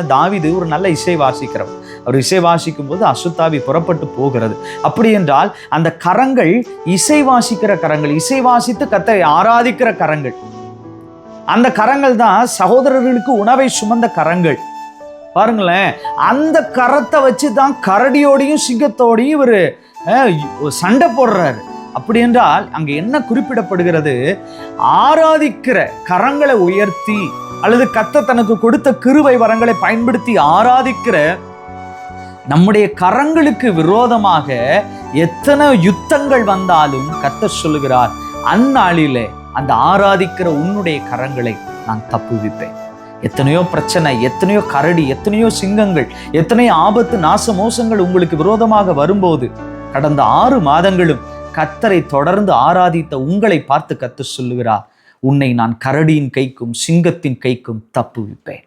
தாவீது ஒரு நல்ல இசை வாசிக்கிறவர். அவர் இசை வாசிக்கும் போது அசுத்தாவி புறப்பட்டு போகிறது. அப்படி என்றால் அந்த கரங்கள் இசை வாசிக்கிற கரங்கள், இசை வாசித்து கர்த்தரை ஆராதிக்கிற கரங்கள். அந்த கரங்கள் தான் சகோதரர்களுக்கு உணவை சுமந்த கரங்கள். பாருங்களேன், அந்த கரத்தை வச்சு தான் கரடியோடையும் சிங்கத்தோடையும் இவர் சண்டை போடுறாரு. அப்படி என்றால் அங்க என்ன குறிப்பிடப்படுகிறது? ஆராதிக்கிற கரங்களை உயர்த்தி அல்லது கர்த்தர் தனக்கு கொடுத்த கிருபை வரங்களை பயன்படுத்தி ஆராதிக்கிற நம்முடைய கரங்களுக்கு விரோதமாக எத்தனை யுத்தங்கள் வந்தாலும் கர்த்தர் சொல்லுகிறார், அந்நாளிலே அந்த ஆராதிக்கிற உன்னுடைய கரங்களை நான் தப்புவிப்பேன். எத்தனையோ பிரச்சனை, எத்தனையோ கரடி, எத்தனையோ சிங்கங்கள், எத்தனையோ ஆபத்து நாச மோசங்கள் உங்களுக்கு விரோதமாக வரும்போது கடந்த 6 மாதங்களும் கர்த்தரை தொடர்ந்து ஆராதித்த உங்களை பார்த்து கர்த்தர் சொல்லுகிறார், உன்னை நான் கரடியின் கைக்கும் சிங்கத்தின் கைக்கும் தப்புவிப்பேன்.